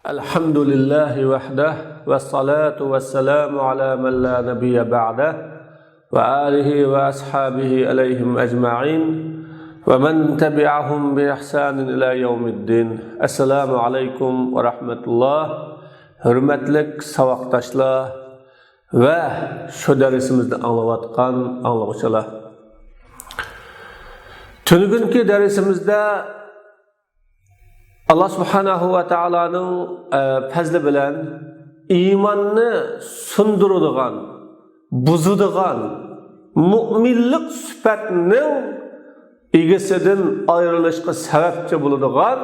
Elhamdülillahi vahdah ve salatu ve selamu ala men la nebiyye ba'dah ve alihi ve ashabihi aleyhim ecma'in ve men tebi'ahum bi ihsanin ila yevmiddin. Esselamu aleykum ve rahmetullah. Hürmetlik savaqtaşlar ve şu dersimizde anlavatkan anlagıçılar. Tünügünkü dersimizde Allah subhanahu ve ta'ala'nın fazlı bilen imanını sundurduğun, buzuduğun, müminlik süpetinin ilgisinden ayrılışkı sebepçi bulduğun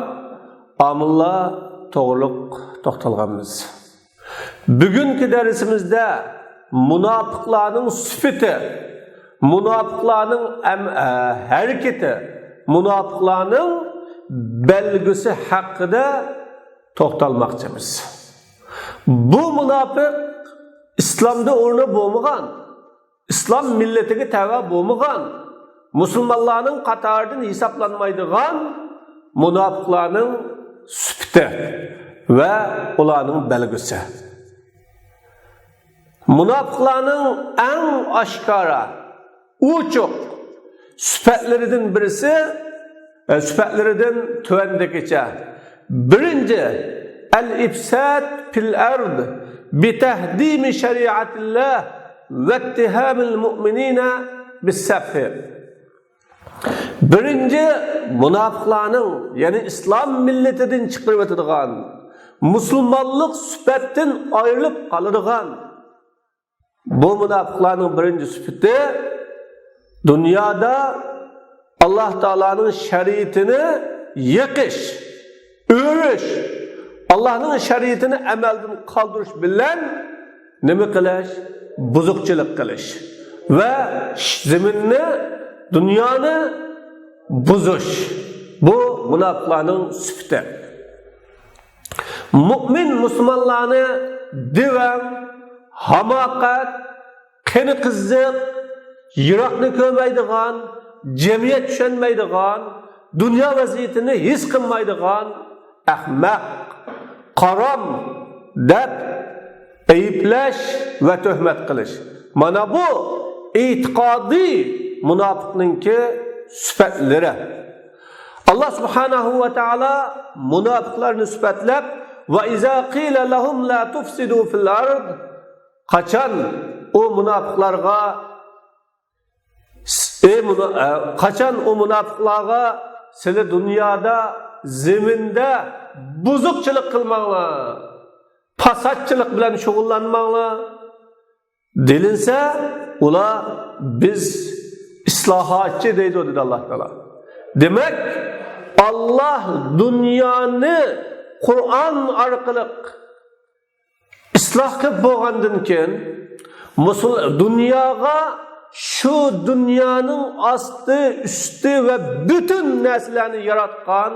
amilla doğruluk toxtalğanımız. Bugünkü dersimizde münafıkların süpeti, münafıkların hareketi, münafıkların belgisi hakkında toxtalmakçımız. Bu münafık İslam'da ornu bulmagan, İslam milletine tava bulmagan, Müslümanların katarından hesaplanmaydıgan münafıkların süpti ve ulanın belgisi. Münafıkların en aşkara, uçuk süpetlerinden birisi süpetlerinden tüvendekice. Birinci, el-ifsad fil ard bi tehdimi şeriatillah ve ittihamil mu'minine bis-sefhi. Birinci, münafıkların, yani İslam milletinden çıkırıp ötüdüğün, Müslümanlık süpetten ayrılıp kalıdığın, bu münafıkların birinci süpeti, dünyada Allah Teala'nın şeriatını yıkış, örüş, Allah'ın şeriatını emelden kaldırış bilen ne kılış? Buzukçılık kılış. Ve zeminini, dünyanı buzuş. Bu münafıkların süpti. Mümin Müslümanlarını divan, hamakat, kını kızlık, yırakını kömeydiğen, cemiyet düşenmeydiğen, dünya vaziyetini his kılmaydiğen, ahmak, karam, dep, eyipleş ve töhmet kılış. Mana bu itikadi münafıkınki süpetleri. Allah subhanahu ve ta'ala münafıklarını süpetlep ve izâ qîle lehum lâ tufsidû fil ard, kaçan o münafıklarga kaçan o münafıklarga seni dünyada, zeminde buzukçılık kılmağla, pasatçılık bilen şoğullanmağla delinse, ula biz islahatçı deydi o dedi Allah Teala. Demek Allah dünyanı Kur'an arkalık ıslah kılıp boğandın ki dünyaya şu dünyanın astı, üstü ve bütün neslerini yaratkan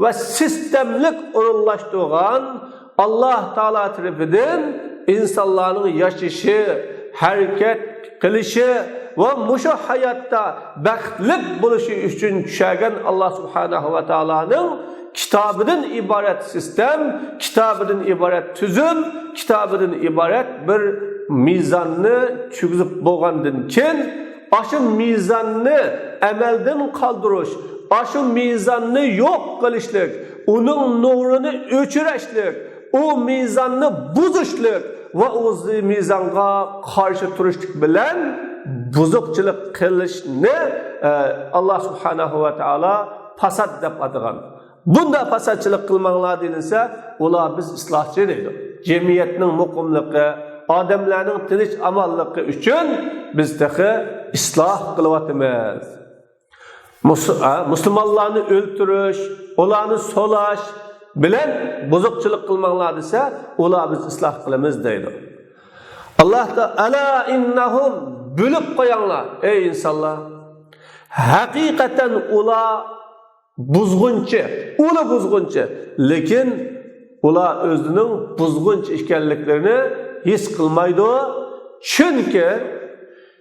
ve sistemlik orunlaştırgan Allah Teala tarafından insanların yaşayışı, hareket kılışı ve muşu hayatta bəxtlik buluşu için düşergen Allah Subhanahu ve Teala'nın kitabının ibaret sistem, kitabının ibaret tüzüm, kitabının ibaret bir mizanını çüzüp boğandın ken, aşın mizanını emelden kaldırış, aşın mizanını yok kılışlık, onun nurunu öçüreşlik, o mizanını buzuşluk ve o mizanga karşı turuşluk bilen buzukçılık kılışını Allah Subhanahu ve Teala fasad dep adıgan. Bunda fasatçılık kılmanlar deyilse, ola biz islahçı deydi. Cemiyetinin mukumlığı, adamların tinç amallığı üçün biz de islah kılıvatımız. Müslümanlarını öldürüş, olanı solaş, bilen bozukçılık kılmanlar ise ola biz ıslah kılımız deydi. Allah da ala innahum bölüp koyanlar, ey insanlar, hakikaten ola buzgunçu, ulu buzgunçu, lekin ola özünün buzgunç işkenliklerini his kılmaydı. Çünkü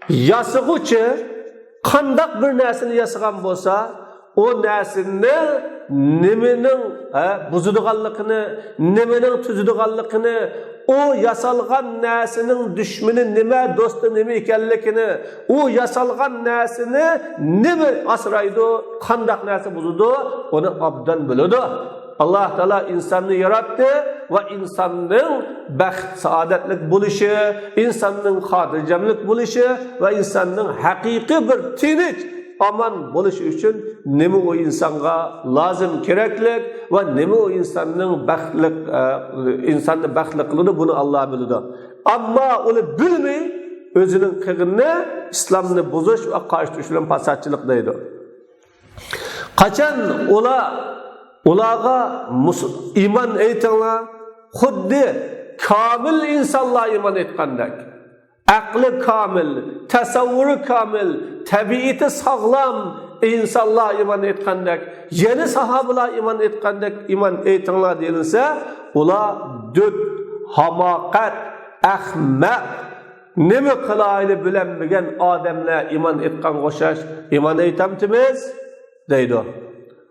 yasıgıcı kandak bir nesini yasıgan bolsa, o nesini nimening buzadiganligini, nimening tuzadiganligini, o yasalgan narsaning dushmani nima, do'sti nima ekanligini, o yasalgan narsani nima asraydi, qanday narsa buzadi, uni obdan biladi. Allah Teala insanı yarattı ve insanın baxt, saadetlik buluşu, insanın xotirjamlik buluşu ve insanın hakiki bir tinch, aman buluşu için nima o insanga lazım, keraklik ve nima o insanın baxtlik, insanı baxtli qiladi, bunu Allah biladi. Ama onu bilmey, özünün qilg'ini İslamni buzish ve qarshi turish bilan fasodchilik deydi. Qachon ularga iman aytinglar, xuddi kamil insonlar iman etgandek, aqli kamil, tasavvuri kamil, tabiati sog'lom insonlar iman etgandek, yana sahobalar iman etgandek iman aytinglar deyilsa, ular dud, hamoqat, ahmaq, nima qilayli bilinmagan odamlar iman etgan o'xshash iman aytamtimiz deydi.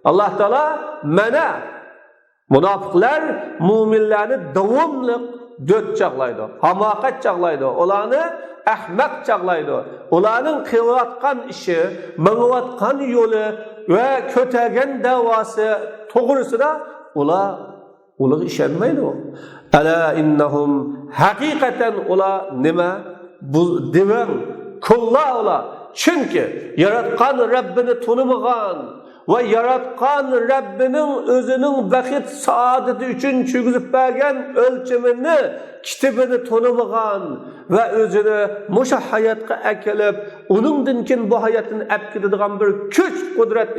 Allah Teala mana munofiqlar mu'minlarni davomli dod chaqlaydi, hamoqat chaqlaydi, ularni ahmaq chaqlaydi. Ularning qilayotgan ishi, mangayotgan yo'li va ko'targan da'vosi to'g'risida ular ishonmaydi. Ala innahum haqiqatan ular nima? Bu devam kullar ular. Chunki yaratgan Rabbini tanımagan ve yaratgan Rabbinin özünün baxt saadeti üçün çöküzüp bergen ölçümünü, kitabını tanımagan ve özünü muşa hayatga akelip, onundan bu hayatın epkidadigan bir güç kudret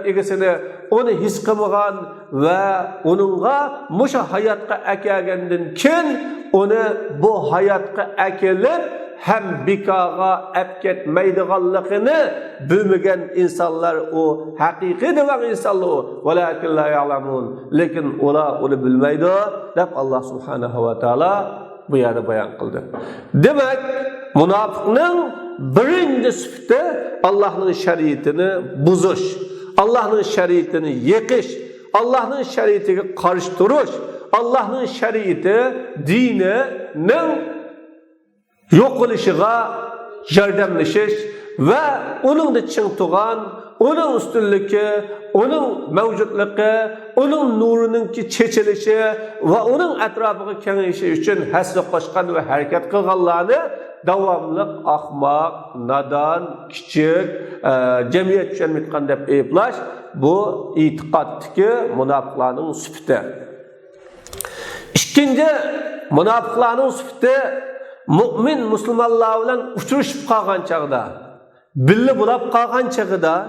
egesini onu his qilmagan ve onunga muşa hayatga akelgenden kin onu bu hayatga akelip hem bikaga epketmeydiganlıqını bilmegen insanlar o hakiki devan insanlar o. Velakin la ya'lamun. Lekin ola onu bilmeydi. Dep Allah subhanahu wa ta'ala bu yerde bayan kıldı. Demek münafıkның birinci sıfatı Allah'ın şeriatini buzuş, Allah'ın şeriatini yıkış, Allah'ın şeriatine karşı duruş, Allah'ın şeriatı dininin yok oluşuğa yardımlaşış ve onun da çın tuğan, onun üstünlüğü, onun mevcutluğu, onun nurununki çeçilişi ve onun etrafı kengişi için hasret koşkan ve hareket kılganlarını davamlı ahmak, nadan, küçük, cemiyet çönmetken dep eyplaş, bu itikattaki münafıklarının sıfatı. İkinci, münafıklarının sıfatı Mümin Müslümanlar bilen uçuruşup kalgan çağda, birli bulap kalgan çağda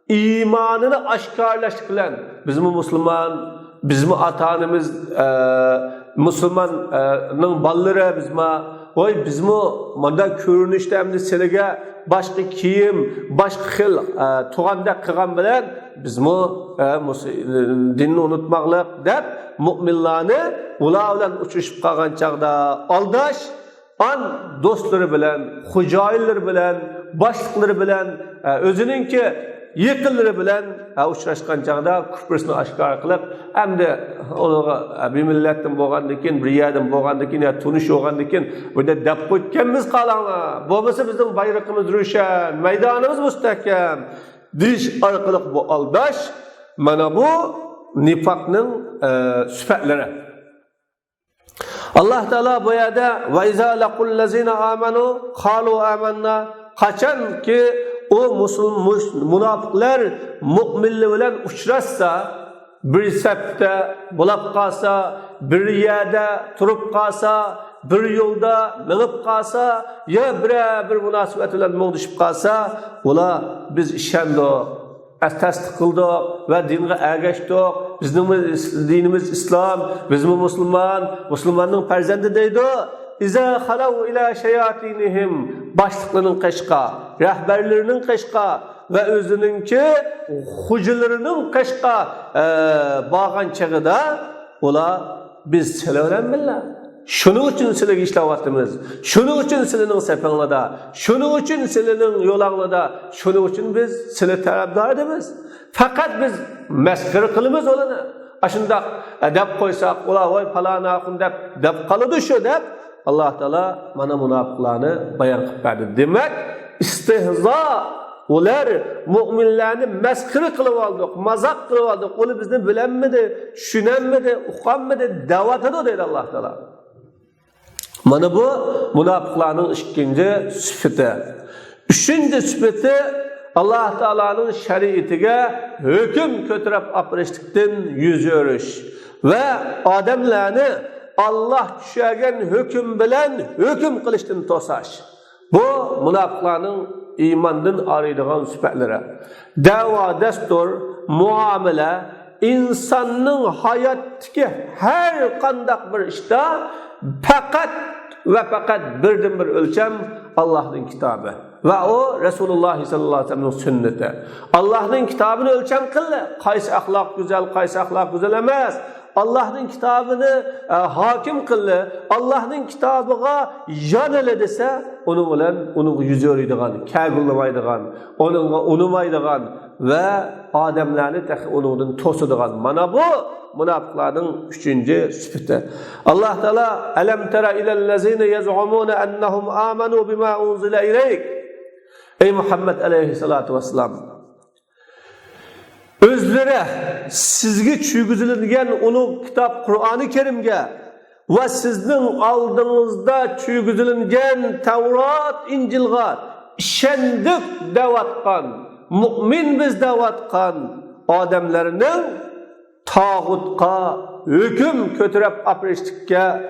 imanını aşkarlaştıklan, bizim Müslüman, bizim atanımız Müslümanın balları bizim manda körünüşte hem de senege başka kiyim, başka xil tuğanda kıgan bilen bizim dinini unutmaklık dep müminlerini ular bilen uçuruşup kalgan çağda aldaş, dostları bilen, hücayilleri bilen, başlıkları bilen, özününki yekilleri bilen uçraşkan çağda küfrüsünü aşkar kılıp, hem de bir milletten boğandıkin, bir yerden boğandıkin, ya tunuş boğandıkin, burada dep koykenimiz kalanlar, babası bizim bayrağımız rüşen, meydanımız müstehkem, diş arkalık bu aldaş, mana bu nifakның süfetleri. Allah Teala bu yerde ve izâ lequllezîne âmenû kâlû âmennâ, kaçan ki o münafıklar müminler bilen uçrashsa, bir septe bulap kalsa, bir yerde turup kalsa, bir yolda minip kalsa, ya bir münasebet bilen muğdişip kalsa, ola biz işendik, tasdik kıldık ve dinge ergeçtik. Bizim dinimiz İslam, bizim Müslümanın perzendi deydi. İza halav ila şeyatinihim, başlıklarının keşka, rehberlerinin keşka ve özününki hucularının keşka bağın çağıda ola biz söylenen billah. Şunun için sizlerge işlevatımız, şunun için sizlerin sefanlada, şunun için sizlerin yolağlada, şunun için biz sizler tarafdar edemiz. Fakat biz meskiri kılımız olanı. Aşında dep koysak, ula oy palana akın dep kalıdı şu dep. Allah Teala mana münafıklarını bayan qilib berdi. Demek istihza ular müminlerini meskiri kılıp aldık, mazak kılıp aldık. Onu bizni bilenmedi, düşünenmedi, uqanmedi, davat ediyor dedi Allah Teala. Mana bu münafıkların ikinci sıfatı. Üçüncü sıfatı Allah Teala'nın şeriatiga hüküm kötürüp apırıştıktan yüz örüş ve adamlarını Allah düşürgen hüküm bilen hüküm kılıştın tosaş. Bu münafıkların imandan araydıgan süpetlere. Dava, destur, muamele, insanın hayattaki her kandak bir işte fakat ve fakat birden bir ölçem Allah'ın kitabı. Ve o Resulullah sallallahu aleyhi ve sellem'in sünneti. Allah'ın kitabını ölçem kıldı. Kaysi ahlak güzel, kaysi ahlak güzel emez. Allah'ın kitabını hakim kıldı. Allah'ın kitabına yanele dese onu bilen onu yüzü örüydüğün, kâbirlemaydıgan, onunla unumaydıgan ve ademlerini tek onundan tosuduğun. Mana bu münafıkların üçüncü sıfatı. Allah Teala elem tera ilellezine yez'umune ennehum amenu bima unzile ileyk. Ey Muhammed aleyhissalatu vesselam, özlere sizge çüygüzülüngen onu kitap Kur'an-ı Kerim'ge ve sizin aldığınızda çüygüzülüngen Tevrat, İncil'ge işendik devatkan, mümin biz devatkan adamlarının tağutqa hüküm kötürep apırıştıkka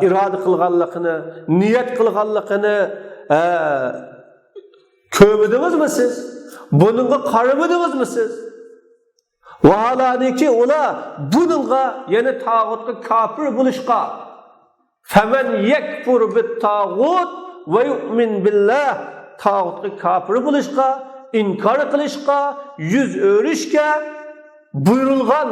irade kılganlıkını, niyet kılganlıkını kömüdünüz mü siz? Bununla karımıdınız mı siz? Vahalaniki ola bununla yeni tağutka kafir buluşka. Femen yekfur bit tağut ve yu'min billah. Tağutka kafir buluşka, inkar kılışka, yüz örüşke buyurulgan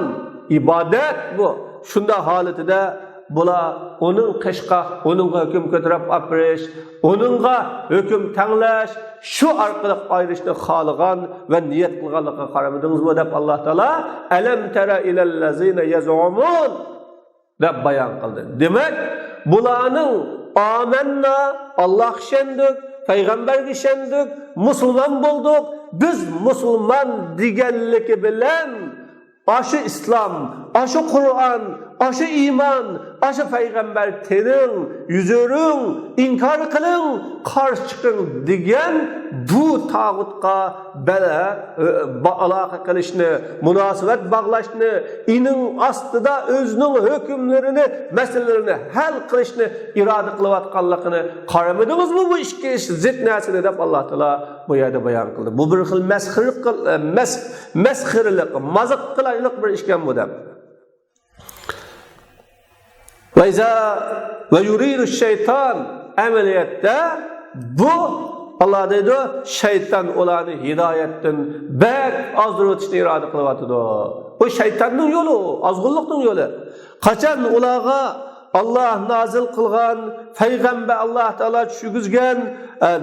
ibadet bu. Şunda haletide bula onun kışka, onunla hüküm kötürüp apırış, onunla hüküm tanlaş, şu arkalık ayrışını halıgan ve niyet kılganlıkla karamadınız mı deyip Allah Teala elem tere ilellezine yez'umun deyip bayan kıldı. Demek bulanın amenna Allah şendik, peygamber şendik, Müslüman bulduk. Biz Müslüman digellik bilen aşı İslam, aşı Kur'an, aşı iman, aşı peygamber tenin, yüzörün, inkar kılın, karşı çıkın diyen bu tağutka böyle alaka kılışını, münasebet bağlaşını, inin astıda özünün hükümlerini, meselelerini hal kılışını, irade kılıvatkallıkını karamadınız mı bu işki zitnesini deyip Allah Teala bu yerde bayan kıldı. Bu bir hıl meshirlik, mazık kılaylık bir işken bu deyip. Ve yuridu şeytan ameliyette bu Allah dedi şeytan olanı hidayetten bek azdırıtışını irade kılıvatıdı. O şeytanın yolu, azgınlıkın yolu. Kaçan ulağa Allah nazil kılgan, peygamber Allah Teala düşügüzgen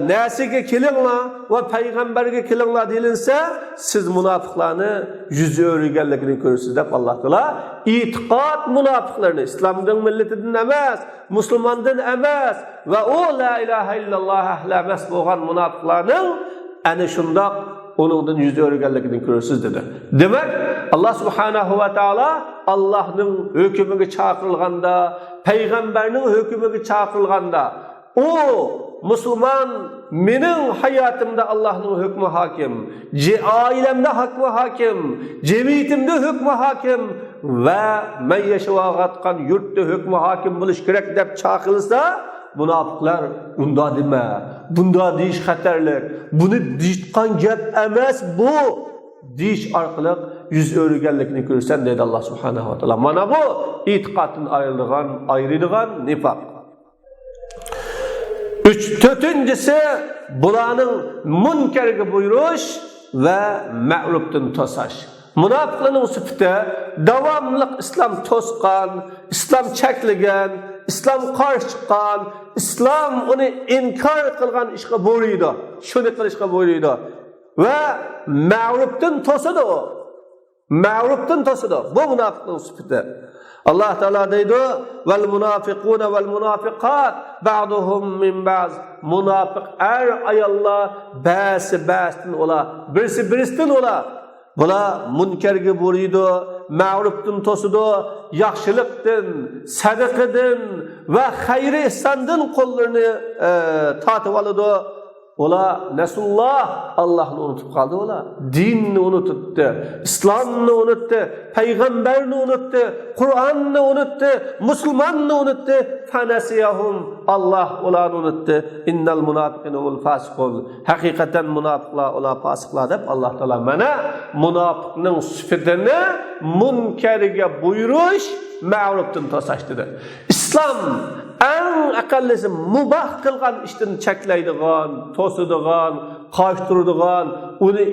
nesiga kelingla ve peygamberge kelingla deyilinse siz münafıklarını yüzü örügenlikini görürsünüz deyip Allah Teala itiqad münafıklarını İslam'dan milletinden emez, Müslümandan emez ve o la ilahe illallah ahlemez boğan münafıklarının eni şundak onundan yüzü örügenlikini görürsünüz dedi. Demek Allah Subhanahu ve Teala Allah'ın hükmüne çağrılganda, peygamberinin hükmüne çağrılganda o Müslüman benim hayatımda Allah'ın hükmü hakim, ailemde hükmü hakim, cemiyetimde hükmü hakim ve men yaşavatkan yurtta hükmü hakim buluş gerek deyip çağrılsa münafıklar unda deme, bunda deyiş xatarlik, bunu deyitkan gep emas bu deyiş arkalık yüz örügenlikini görürsen dedi Allah Subhanahu wa Ta'ala. Mana bu itiqatın ayrılığan nifak. Dördüncüsü bulanın münkerge buyuruş ve ma'ruftan tosaş. Münafıkların sıfatı devamlılık İslam toskan, İslam çekligen, İslam karşı çıkan, İslam onu inkar kılgan işe buyuruydu. Şunu kılışka buyuruydu. ve mağruptan tosudu o. Mağruptan tosudu. Bu münafıkın sıfatı. Allah Teala deydi: "Vel munafiquna vel munafiqat ba'duhum min ba'z." Münafık ayollar ba'stin ola, birisinden ola. Bula munkarga buriydi, ma'rufdan tosudu, yaxshilikdan, sadaqadan va xayri ihsondan qo'llarini tatib oladi. Ola nasulloh, Allohni unutib qoldi ola. Dinni unutdi, islomni unutdi, payg'ambarni unutdi, Qur'onni unutdi, musulmonni unutdi. Fanasiyahum, Alloh ularni unutdi. Innal munafiqina hul fasiqun. Haqiqatan munofiqlar ular fasiqlar deb Alloh taolo mana munofiqning sifatini munkariga buyurish, ma'rufdan to'sash dedi. Islom eng aqallisi mubah qilgan ishdan cheklaydigan, to'sadigan, qo'shtiradigan, uni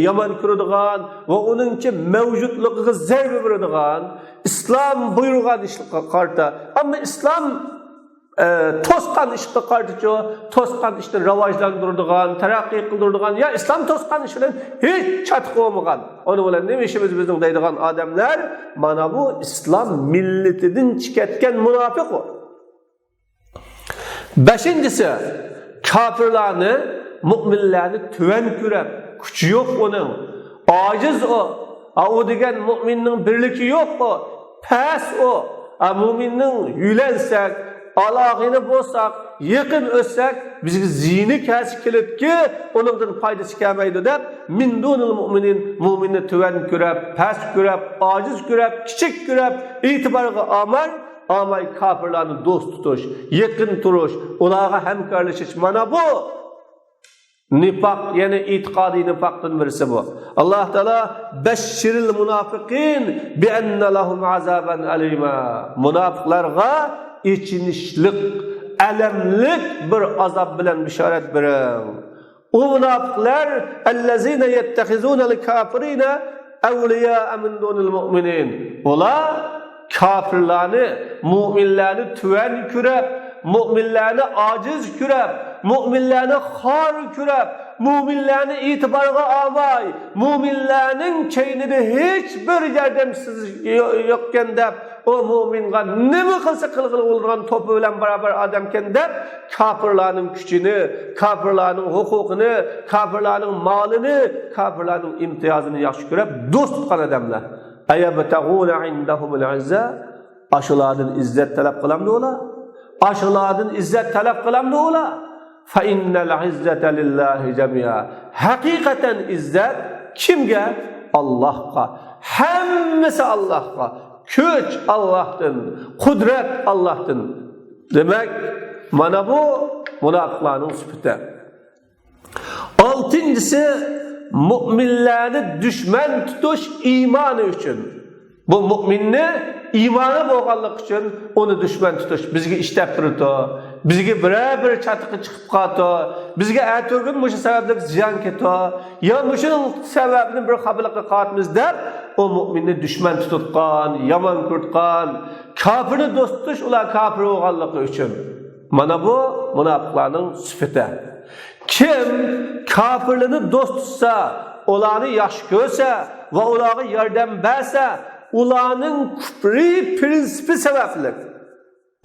yomon ko'radigan va uningchi mavjudligiga zarba beradigan islom buyurgan ishga qarta. Ammo islom to'sqan ishga qarshi, to'sqan ishni rivojlantiradigan, taraqqiy qildiradigan ya islom to'sqan ishdan hech chatib olmagan. Onu bilan nima ishimiz bizning deydigan odamlar mana bu islom millatidan chiqayotgan munofiq o. Beşincisi, kafirlarni, mu'minlarni tuvan ko'rib, kuchi yo'q uning, ojiz o. O degan mu'minning birligi yo'q o, past o. Mu'minning yulansak, alog'ini bo'lsak, yaqin o'tsak, bizga ziyni kasb kelibki, uningdan foydasi kelmaydi deb, min dunul mu'minin, mu'minni tuvan ko'rib, past ko'rib, ojiz ko'rib, kichik ko'rib, e'tiborga amay kafirlarni do'st tutish, yaqin turish, ularga hamkorlashish, mana bu nifoq, ya'ni e'tiqodiy nifoqdan birisi bu. Alloh taolo bashshiril munofiqin bi anna lahum azaban alima. Munofiqlarga ichinishlik, alamlik bir azob bilan bishorat bering. O munofiqlar allazina yattakhizunal kafirina awliya min dunil mu'minin. Ular kafirlarni, mu'minlarni tuvan ko'rib, mu'minlarni ojiz ko'rib, mu'minlarni xor ko'rib, mu'minlarni e'tiborga olmay, mu'minlarning keynida hech bir yordamsiz yo'qkan deb, o mu'minga nima qilsa qilg'il o'ldirgan to'pi bilan barobar odamkan deb, kafirlarning kuchini, kafirlarning huquqini, kafirlarning molini, kafirlarning imtiyozini yaxshi ko'rib, do'st tutgan odamlar. Ayabtaguna indahumul izza, ashulardan izzat talab qilamdi ular. Ashulardan izzat talab qilamdi ular. Fa innal izzata lillahi jami'a. Haqiqatan izzat kimga? Allohga. Hammasi Allohga. Kuch Allohdan, qudrat Allohdan. Demak, mana bu munofiqlarning sifati. Oltinchisi, mu'minlarni dushman tutish iymoni uchun. Bu mu'minni iymoni bo'lganlik uchun uni dushman tutish bizga ishlab turibdi. Bizga bir chatiqi chiqib qoldi. Bizga aytgan mushu sababli ziyon ketdi. Ya mushuning sababini bir xabarlikqa qatmiz deb o mu'minni dushman tutgan, yomon ko'rgan, kofirni do'st tutish ular kofir bo'lganligi uchun. Mana bu munofiqlarning sifati. Kim kafirlarni do'st tutsa, ularni yaxshi ko'rsa va ularga yordam bersa, ularning kufri prinsipi sababli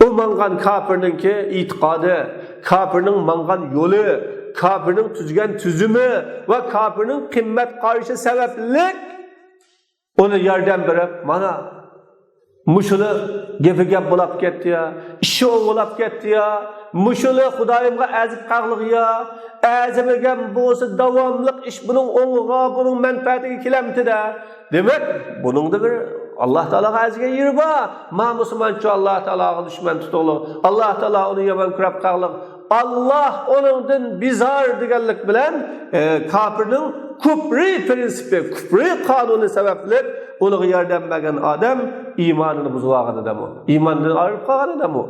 u mangan kafirninki e'tiqodi, kafirning mangan yo'li, kafirning tuzgan tuzumi va kafirning qimmat qarashi sababli uni yordam berib, mana mushuni gapi gap bo'lib ketdi ya, ishi o'g'ilab ketdi ya, mushuni Xudoyimga azib qaqliq ya, azimagan bo'lsa davomliq ish buning o'ng'iga, buning manfaatiga kelamdi-da. Demak, buningda bir Alloh taologa azga yeri bor. Ma musulmoncha Alloh taologa dushman tutug'liq. Alloh taolo uni yomon ko'rib qaqliq. Allah onundan bizar deganlik bilan kafirning kufri prinsipi, kufri qonuni sababli ularga yordam bergan odam iymonini buzgan odam u. Iymondan ayirib qolgan odam u.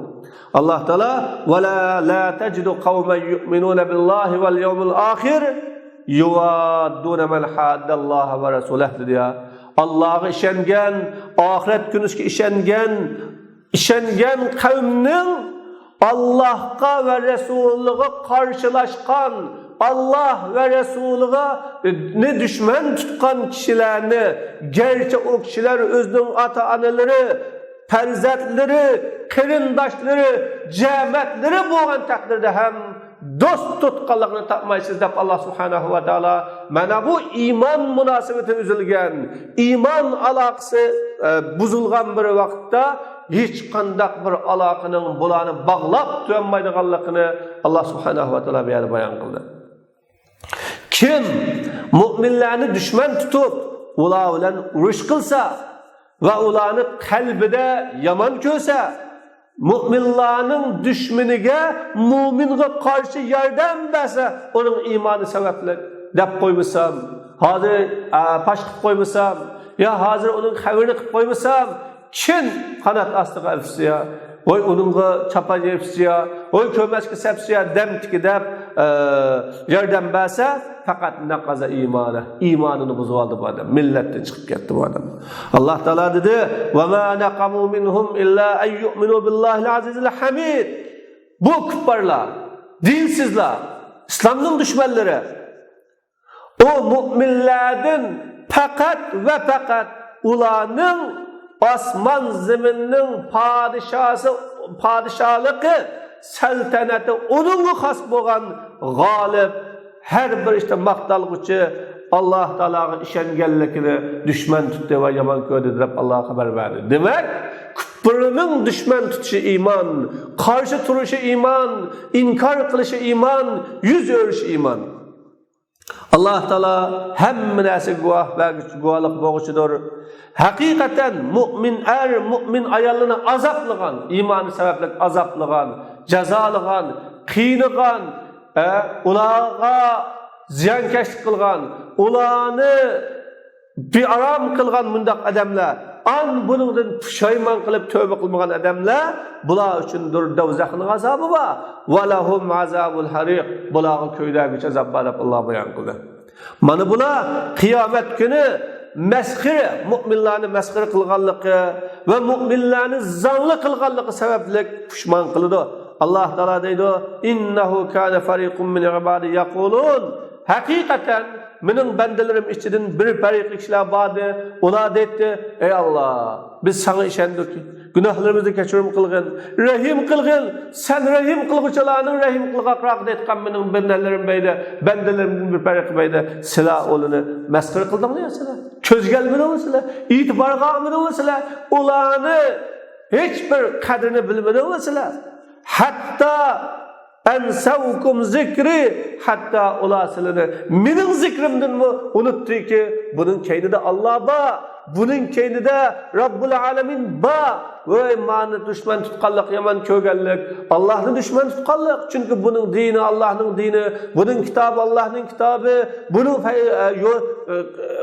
Alloh taolo wala la tajidu qauman yu'minuna billahi wal yawmil akhir yuwadduna man haddalloha va rasulahu dedi. Allohga ishongan, oxirat kuniga ishongan qavmning Allah'a ve Resulü'ne karşılaşkan, Allah ve Resulüne düşman tutkan kişilerini, gerçi o kişiler özünün ata-analары, perzatları, kırındaşları, cemaatleri boğan takdirde hem dost tutqanlıqını tapmaysız deb Allah subhanahu ve taala mana bu iman münasebeti üzülgen, iman alaqası buzulgan bir vaqtda hiç qandaq bir alaqının bulanı bağlap dönmaydiganligini Allah subhanahu ve taala bu bayan qildi. Kim müminlarni düşman tutup ular bilan urush qilsa ve ularni qalbida yomon ko'rsa, müminlerin düşmeniga, müminge karşı yardım berse, onun imanı sebepli dep koymasam, hazır paş qilib koymasam, ya hazır onun haberini qilib koymasam, kim qanat astıga elfsiya, oy onunga çapa yepsiya, oy kömeşki sepsiya demtiki dep yardım berse, fakat naqaza imanı, imanını bozuldu bu adam, milletten çıkıp gitti bu adam. Allah Teala dedi: "Ve ma naqamu minhum illa en yu'minu billahil azizil hamid." Bu küffarlar, dinsizler, İslam'ın düşmanları, o müminlerden fakat ve fakat ulanın asman zeminin padişahlığı, saltanatı onunla has boğan galip, her bir işte maqtalğıcı Allah Teala'nın işengenlikini düşman tuttu ve yaman kördü deb Allah haber verdi. Demek küfrünün düşman tutuşu iman, karşı duruşu iman, inkar kılışı iman, yüz örüşü iman. Allah Teala hem nasi guah ve guahlık boğuşudur. Hakikaten mümin mümin ayalını azaplıgan, imanı sebeplik azaplıgan, cezalıgan, kıyınıgan, ularga ziyankeşlik kılgan, ularını bir aram kılgan mundaq adamlar, an bunundan pişayman kılıp tövbe kılmagan adamlar, bular üçündür dovzakının azabı var. Velahum azabul harik, buların köydeki azabı var, Allah bayan kıldı. Mana bular kıyamet günü meskire, müminlerini meskire kılganlığı ve müminlerini zanlı kılganlığı sebeplik pişman kılıdı. Allah Teala deydi: "İnnehu kana fariqun min ibadi yaqulun." Hakikaten benim bendelerim içinden bir fariq kişiler vardı. Ular deydi: "Ey Allah, biz sana işendik. Günahlarımızı kechirim kılgın, rahim kılgın. Sen rahim kılgıçılarının rahim kılgaqraq deytqan benim bendelerimden bir fariq beyde. Sila olunu meskire kıldın ya sila. Köz gelmedin sila, itibar qilmadin sila. Ularni hiçbir kadrini bilmedin sila. Hatta ensavkum zikri, hatta ular silini mening zikrimden mi unuttu ki bunun keynide Allah ba, bunun keynide Rabbul Alamin ba. Ve mani düşman tutqanlık, yaman kögellik, Allah'ın düşman tutqanlık. Çünkü bunun dini Allah'ın dini, bunun kitabı Allah'ın kitabı, bunun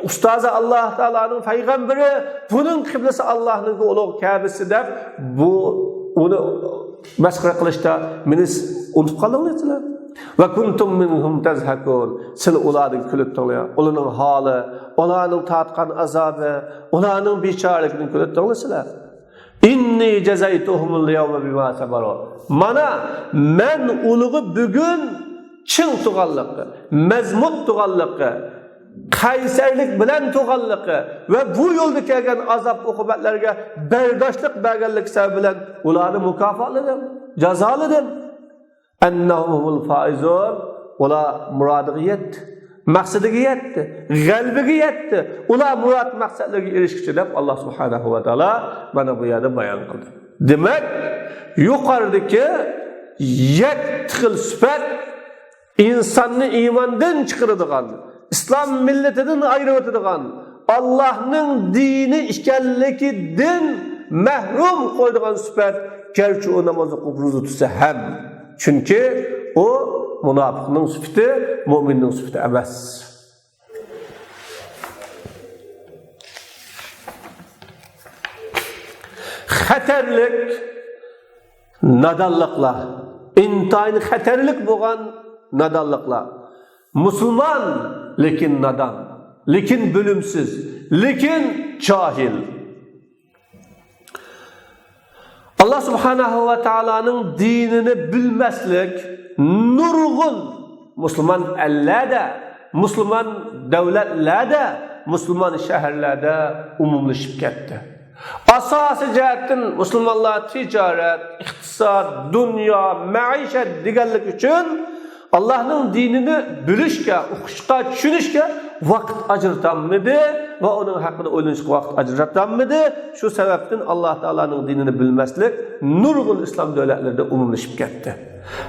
ustazı Allah Teala'nın peygamberi, bunun kıblesi Allah'ın uluq Kâbesi deb bu onu meskire qilishda meni unutib qaldinglar. Ve kuntum minhum tazhakun. Siz ulardan kulib turlar. Ularning holi, ularning tatqan azabı, ularning bechoraligini kulib turlar. İnni cezaytuhumul yawma bima sabaru. Mana men uluğu bugün çın tuğallıqı, mezmut tuğallıqı, kayserlik bilen tuğallıqı ve bu yolda kelgan azap uqubatlarga berdaşlık berganlik sebebiyle ularni mukofatladim, jazoladim. Ennahumul faizun. Ular muradiga yetdi, maqsadiga yetdi, g'albiga yetdi. Ular murad maqsadlarga erishguncha deb Allah subhanahu va taala mana bu yerda bayon qildi. Demak, yuqoridagi 7 xil sifat insonni iymondan chiqaradigan, İslam milletinden ayrıtıdığan, Allah'ın dini işkellikinden mehrum koyduğun süper, gerçi o namazı kufruzu tutsa hem. Çünkü o münafıkının süfti, müminin süfti emez. Xatarlik, nadallıklar, intayini xatarlik boğan nadallıklar. Müslüman, lekin nadan, lekin bölümsüz, lekin cahil. Allah subhanahu ve Taala'nın dinini bilmezlik, nurgun Müslüman ellerde, Müslüman devletlerde, Müslüman şehirlerde umumlaşıp gitti. Asası cihetten Müslümanlar ticaret, iktisad, dünya, maişet digerlik için Allah'ın dinini bilişke, uquşqa, tushunishga vaqt ajratanmidi va uning haqida o'ylashga vaqt ajratanmidi. Shu sababdan Alloh taolaning dinini bilmaslik nurg'un islom davlatlarida umumlashib ketdi.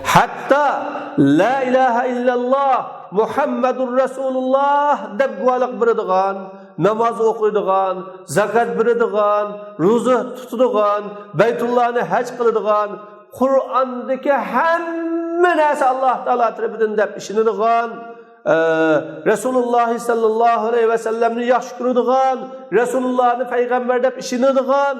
Hatto la ilaha illalloh Muhammadur Rasululloh deb guvohlik beradigan, namoz o'qiydigan, zakat beradigan, ro'za tutadigan, Baytullohni haj qiladigan, Qur'ondagi hamma narsa Alloh taolo tarafidan deb ishonadigan, Rasululloh sallallohu alayhi va sallamni yaxshi ko'radigan, Rasulullohni payg'ambar deb ishonadigan,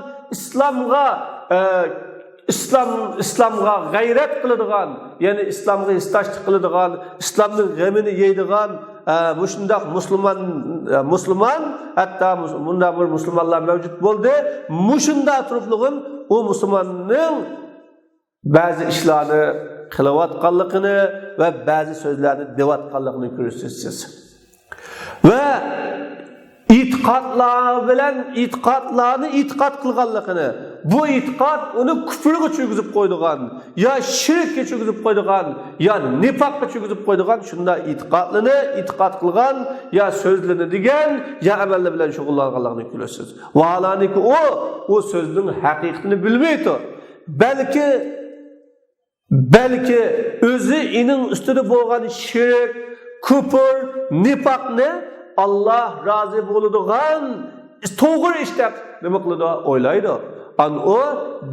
islomga g'ayrat qiladigan, ya'ni islomga istoshlik qiladigan, islomning g'amini yeydigan mushundoq musulmon hatto bunday bir musulmonlar mavjud bo'ldi. Mushunda turibligim u musulmonning ba'zi ishlarni qilayotganligini va ba'zi so'zlarni deyotganligini ko'rasiz. Va e'tiqodlarni e'tiqod qilganligini, bu e'tiqod uni kufrga cho'g'izib qo'ydigan, yo shirkka cho'g'izib qo'ydigan, yo nifoqqa cho'g'izib qo'ydigan shunda e'tiqod qilgan, yo so'zlanadigan, yo amallar bilan shug'ullanganligini ko'rasiz. Vaholanki u so'zning haqiqatini bilmaydi. Belki özü inin üstüne bo'lgan shirk, kufr, nifoqni Allah razı bo'ladigan to'g'ri ish deb nima qiladi o'ylaydi. O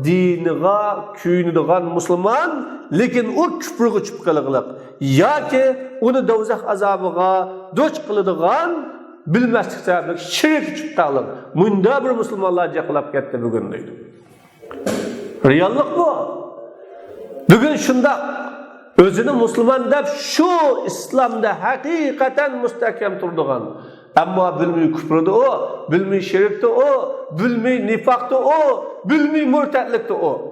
diniga kuyinadigan musulmon, lekin u kufrga tushib qolganlik yoki uni do'zax azobiga duch qiladigan bilmaslik sababli shirk tushib qolgan. Bunda bir musulmonlar jaqlab ketdi bugun deydi. Reallik bu. Bugün şunda özünü Müslüman deb şu İslamda hakikaten müstahkem turduğan. Ama bilmiyor küfrde o, bilmiyor şirkte o, bilmiyor nifakta o, bilmiyor murtatlıkta o.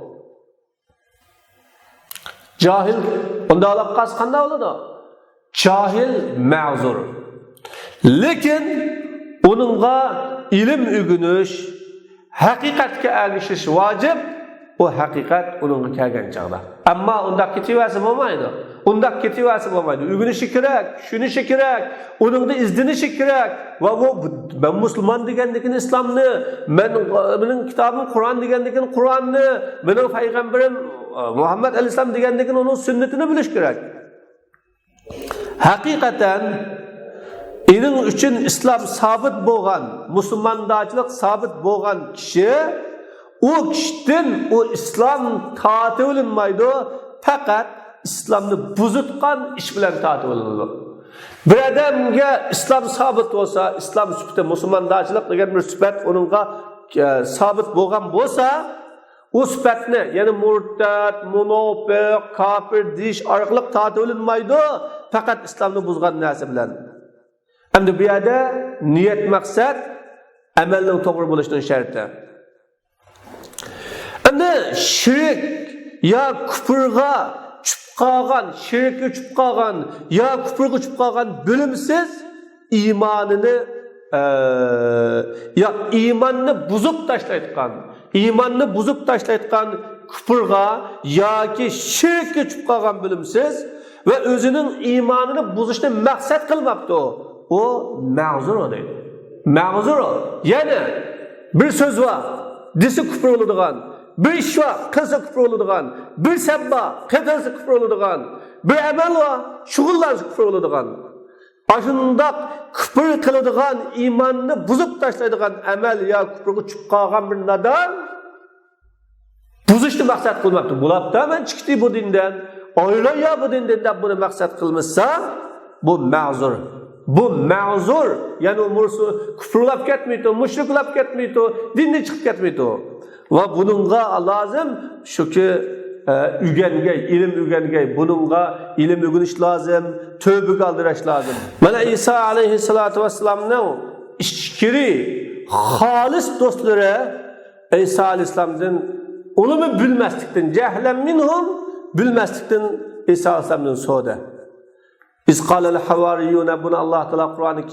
Cahil, onda alab qasqanda oladı. Cahil ma'zur. Lekin onunla ilim ügünüş, hakikatga erişiş vacip. O hakikat onun kelgan chaqda. Ammo unda ketivasi bo'lmaydi. Uyg'unishi kerak, tushunishi kerak, uningda izdinishi kerak. Va bu ben musulmon deganligini islomni, mening kitobim Qur'on deganligini Qur'onni, mening payg'ambarim Muhammad alayhisalom deganligini uning sunnatini bilish kerak. Haqiqatan ining uchun islom sabit bo'lgan, musulmondachilik sabit bo'lgan kishi o kişiden o İslam taati olinmaydı, fakat İslam'ı buzutkan iş bilen taati olinadi. Bir adamga İslam sabit olsa, İslam süpte musulmondachilik degan bir süpet onunla sabit bo'lgan bo'lsa, o süpetni, yani murtad, munofiq, kafir deyish orqali taati olinmaydi, fakat İslam'ı buzgan narsa bilan. Endi bu yerda niyat maqsad amalning to'g'ri bo'lishining sharti. Şirk ya küfürga çüp kalgan, şirk'e çüp kalgan ya küfürge çüp kalgan bölümsiz imanını ya imanını buzup taşlaytkan küfürga ya ki şirk'e çüp kalgan bölümsiz ve özünün imanını buzuşunu maksat kılmaptı o mağzur o değil. Mağzur o. Yani bir söz var, disi küfür oludğan, bir iş var, kılsa küfür oludğan, bir sebba, kılsa küfür oludğan, bir emel var, şuğullansa küfür oludğan. Aşındak küfür kılıdığan, imanını buzup taşlaydıgan emel ya küfürü çıkıp kalgan bir nadan buzuştu maksat kılmaktır. Bulap da hemen çıktı bu dinden, öyle ya bu dinden de bunu maksat kılmışsa bu mağzur. Bu mağzur, yani umursu küfürlap ketmeydi, müşriklap ketmeydi, dinde çıkıp ketmeydi. Ve bununla lazım şu ki ilim ügengey, bununla ilim ügünüş lazım, tövbe kaldıraş lazım. Bana İsa aleyhissalatu vesselam'ın işkiri, halis dostları İsa aleyhisselam'ın onu bilmezlikten, cehlen minhum bilmezlikten İsa aleyhisselam'ın soğudu. İzqalel havariyune, bunu Allah Teala Kur'an-ı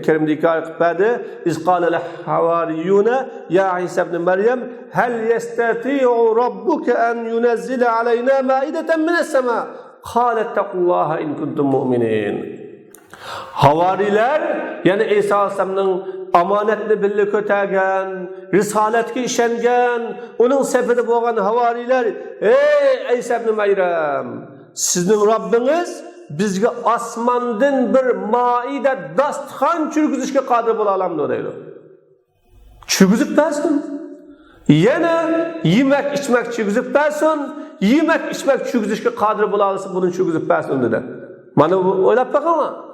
Kerim'de hikaye verdi. İzqalel havariyune ya İsa ibn Meryem hel yestati'u rabbuke en yunezzile aleyna maideten mines sema. Qalet taqullaha in kuntum mu'minin. Havariler, yani İsa Aleyhisselam'ın amanetini birlik ötegen, risaletki işengen, onun seferi boğan havariler, ey İsa ibn Meryem, sizin Rabbiniz bizge asmandan bir maide dastxan çürgüzüşke kadir bula alamdı deydi. Çürgüzüp versin. Yana yemek içmek çürgüzüp versin, yemek içmek çürgüzüşke kadir bula alırsın, bunun çürgüzüp versin dedi. Bana öyle bakama.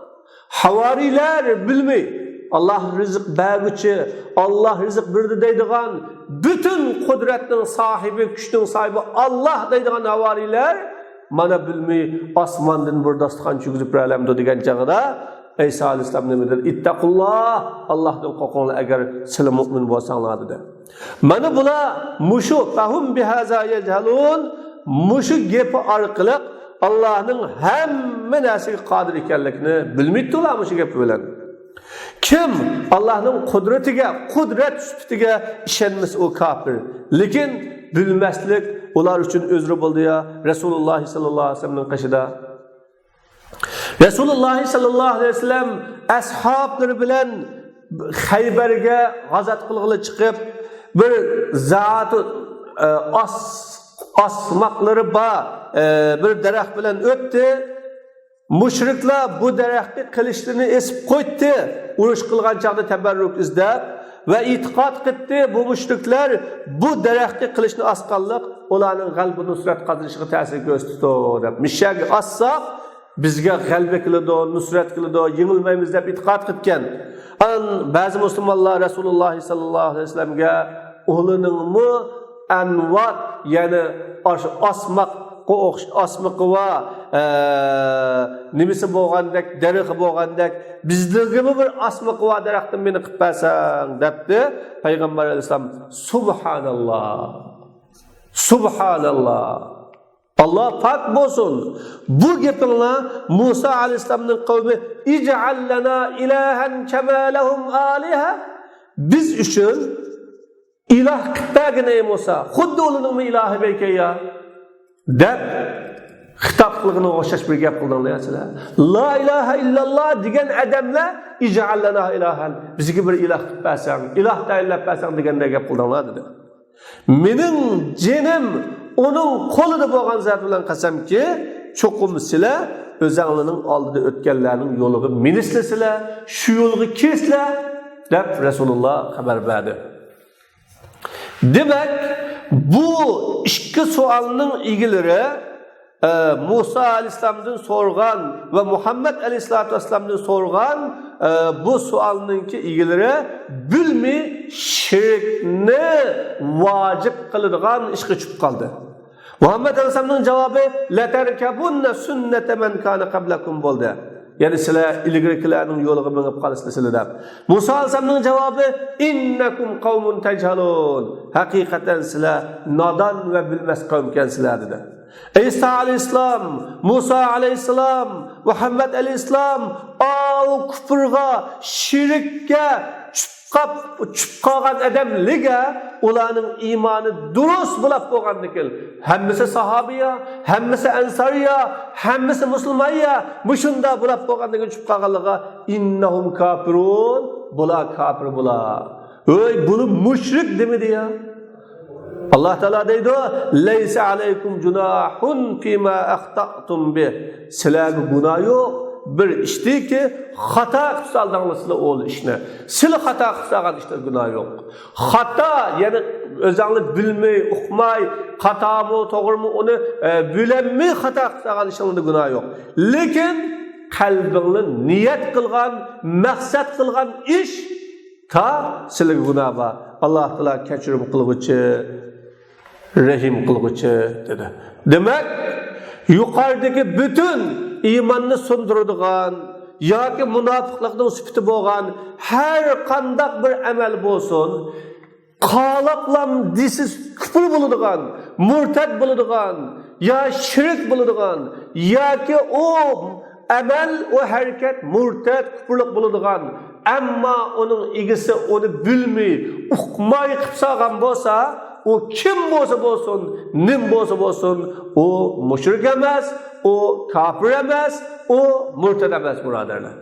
Havariler bilmeyi, Allah rızık bergüçü, Allah rızık birdi deydiğen, bütün kudretin sahibi, güçün sahibi Allah deydiğen havariler, mana bilmeyi asmandan bir dastıkan çügüzüp rəlemdi degen çağıda, İsa Aleyhisselam demedir, İttakullah, Allah'tan korkunla eğer silah mümin bolsanlar dedi. Mana bula muşu, fahum bihaza yechalun, muşu gepi arqılık, Allah'ın hemme nasiga qadir ekanligini bilmaydi ular muşu gepi bilan. Kim Allah'ın kudretiga, kudret sübtiga işenmesi o kafir. Lekin bilmeslik ular üçün özrü buldu ya Resulullah sallallahu aleyhi ve sellem'in qışida. Resulullah sallallahu aleyhi ve sellem ashabları bilan Hayber'e gazat qilg'ili chiqib bir zatı asmaqları bir daraxt bilan o'tdi. Müşrikler bu daraxtni qilishini esib qo'ydi. Urush qilgan chaqda tabarruk izlab ve itiqad qildi bu müşrikler bu daraxtni qilishni asqanliq ularning g'albi nusrat qozishiga ta'sir ko'rsatdi deb. Mishagi assaq bizga g'alba qiladi, nusrat qiladi, yengilmaymiz deb itiqad qilgan. Ba'zi musulmonlar Rasululloh sallallohu alayhi vasallamga o'g'liningmi anvat, ya'ni asmaqı va nimisi bo'lgandek, daraxti bo'lgandek, bizligimi bir asmaqı va daraxtni meni qilib bersang debdi. Payg'ambar alayhisalom subhanalloh. Subhanalloh. Allah pak bo'lsin. Bu gaplar Musa alayhisalomning qavmi ij'al lana ilahan kama lahum aliha. Biz uchun ilah qilib ey Musa, xuddi ularning ilohi belkiya deb xitob qilg'ini o'xshash bir gap qildinglar sizlar. La ilaha illalloh degan odamlar ij'al lana ilahan, bizga bir iloh qilib bersang, iloh tayinlab bersang deganday gap qildinglar dedi. Mening jinim onun qo'lida bo'lgan zot bilan qasamki, cho'qim sizlar o'zinglarning oldida o'tganlarning yo'liga minislasizlar, shu yo'lga kirsizlar deb Rasululloh xabar berdi. Demek bu ikki savolning egilari Musa Aleyhisselam'dan sorgan ve Muhammed Aleyhisselam'dan sorgan bu savolninki egilari bilmi shirkni vacip qiladigan ishga chiqib qoldi. Muhammed Aleyhisselam'ın cevabı la terkabunna sunnete men kana qablakum bo'ldi. Yani sizlar ilgirikilarning yo'liga minib qolasizlar sizlar deb. Musa Aleyhisselam'ın cevabı innakum qavmun tajhalun. Haqiqatan sizlar nodon va bilmas qavmkansizlar dedi. İsa Aleyhisselam, Musa Aleyhisselam, Muhammed Aleyhisselam o küfürga, şirikka çüp qalgan adamliga ularning iymoni durust bo'lib bo'lgandikin, hammasi sahobiya, hammasi ansariya, hammasi musulmonya, mushunda bo'lib bo'lgandikin çüp qalganliga innahum kafirun, bular kafir bular. Ey bunu mushrik demedi ya. Allah Teala deydi, "Leysa aleykum junahun fima axta'tum bih." Sizlarga gunoh yo'q bir ishdi ki xato qilsanglar o ishni. Siz xato qilsangiz ishda gunoh yo'q. Xato, ya'ni o'zingiz bilmay, uqmay, xatomi, to'g'rimi uni bilinmay xato qilsangiz ishingizda gunoh yo'q. Lekin qalbingni niyat qilgan, maqsad qilgan ish ta sizlarga gunoh bor. Alloh Teala kechirim qilguvchi, rahim qilguvchi dedi. Demek yuqoridagi bütün imanni so'ndiradigan yoki munofiqlikning sifati bo'lgan har qanday bir amal bo'lsin, qaloqlam disiz kufr bo'ladigan, murtad bo'ladigan, ya shirk bo'ladigan yoki o amal va harakat murtad kufrlik bo'ladigan, ammo uning egisi uni bilmay, uqmay qilib solgan bo'lsa, o kim bo'lsa bo'lsin, nim bo'lsa bo'lsin, o mushrik emas, o kafir emas, o murtad emas birodarlar.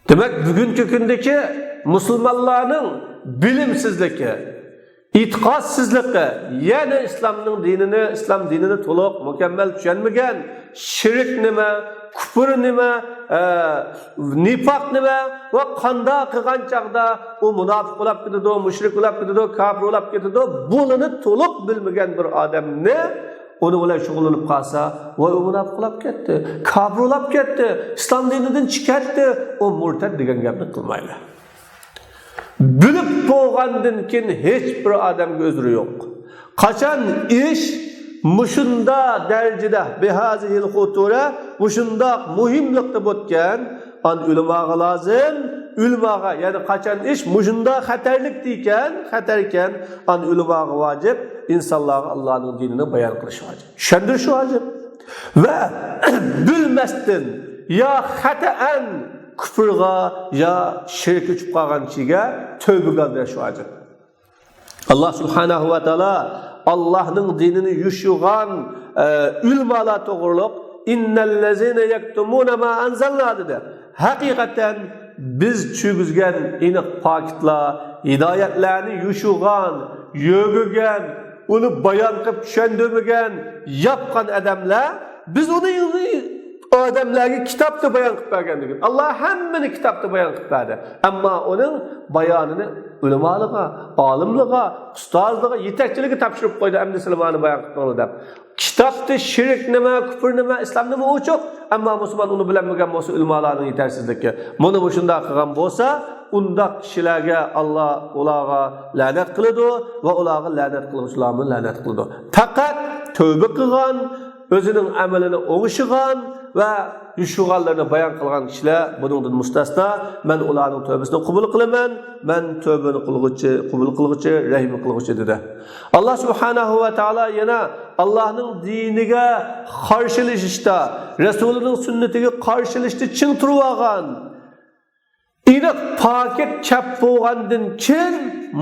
Demek bugünkü gündeki musulmonlarning bilimsizligi, e'tiqodsizligi, yani islom dinini to'liq mukammal tushunmagan, shirk nima, kufr nima, nifoq nima va qanday qilgan chaqda u munofiq bo'lib ketadi, mushrik bo'lib ketadi, kafir bo'lib ketadi, bunini to'liq bilmagan bir odamni onu bilan shug'ullanib qolsa, voy u munofiq bo'lib ketdi, kafir bo'lib ketdi, islom dinidan chiqatdi, o murtad degan gapni qilmaydi. Bilib bo'lgandan keyin hech bir odamga o'zri yo'q. Qachon ish mushunda darajada behazil xutura, mushunda muhimlikda bo'lgan, an ulamaga lozim, ulamaga, ya'ni qachon ish mushunda xatarlik ekan, an ulamaga vojib insonlarga Allohning dinini bayon qilish vojib. Tushundirish vojib. Va bilmasdan yo xatoan kufrga yo shirk uchib qolgan kishiga tövbe qildirish vojib. Alloh subhanahu va taolo Allohning dinini yushug'an ulamalar to'g'riliq innallazina yaktumuna ma anzalna dedi. Haqiqatan biz tushigizgan aniq paketlar, hidoyatlarni yushug'an, yo'g'igan, uni bayon qilib tushundirmagan, yapgan odamlar biz uni odamlarga kitobda bayon qilib bergandik. Alloh hammani kitobda bayon qilib berdi. Ammo uning bayonini ulamoliga, olimliga, ustozliga, yetakchiligiga topshirib qo'ydi. Endi sizlarni bayon qilib deb. Kitobda shirk nima, kufr nima, islom nima ochiq, ammo musulmon uni bilmagan bo'lsa ulamalarning yetersizligi. Buni bu shunday qilgan bo'lsa, undaq kishilarga Alloh ularga la'nat qiladi va ularga la'nat qiluvchilarni la'nat qiladi. Faqat tövbe qilgan, o'zining amalini o'g'ishigan va yushug'anlarni bayon qilgan kishilar buningdan mustasno. Men ularning tövbesini qabul qilaman, men tövbeni qabul qilguchi, rahim qilguchi dedi. Alloh subhanahu va taolo yana Allohning diniga qarshilashishda, Rasulining sunnatiga qarshilashda chin turib olgan, iniq paket chap bo'lgandan keyin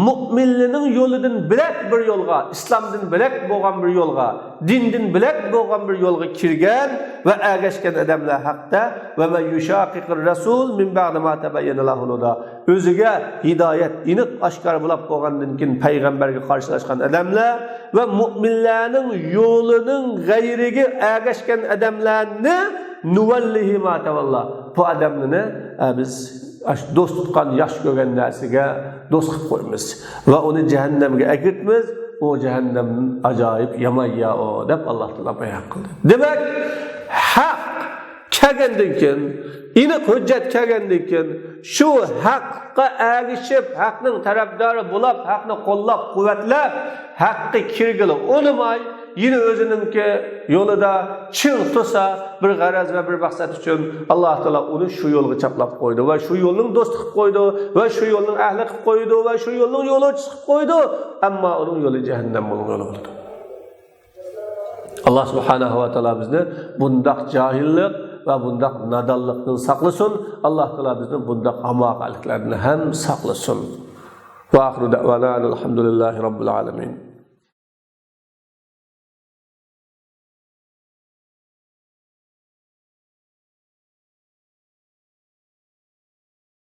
mu'minlarning yo'lidan bilak bir yo'lga, islomdan bilak bo'lgan bir yo'lga, dindan bilak bo'lgan bir yo'lga kirgan va ergashgan odamlar haqida va man yushaqiqir rasul min ba'di ma tabayyana lahu huda. O'ziga hidoyat iniq oshkor bo'lib bo'lgandan keyin payg'ambarga qarshilashgan odamlar va mu'minlarning yo'lining g'ayriga ergashgan odamlarni nuvallihi ma tavalla. Bu odamlarni biz do'st tutgan, yaxshi ko'rgan narsaga do'st qilib qo'yamiz va uni jahannamga akirtamiz. O jahannamning ajoyib yamayya o deb Alloh taolo bayon qildi. Demak, haq kelgandan keyin, aniq hujjat kelgandan keyin shu haqqa ergishib, haqning tarafdori bo'lib, haqni qo'llab-quvvatlab, haqqa kirgili o'lmay, yine o'zininki yo'lida chin tursa, bir g'araz va bir maqsad uchun Alloh taolo uni shu yo'lga chaplab qo'ydi va shu yo'lning do'sti qilib qo'ydi va shu yo'lning ahli qilib qo'ydi va shu yo'lning yo'lovchisi qilib qo'ydi, ammo uning yo'li jahannam bo'lgan yo'li bo'ldi. Alloh subhanahu va taolo bizni bundoq johillik va bundoq nadonlikdan saqlasin. Alloh taolo bizni bundoq amoqaliklardan ham saqlasin. Va oxiru da'vana alhamdulillahi robbil alamin.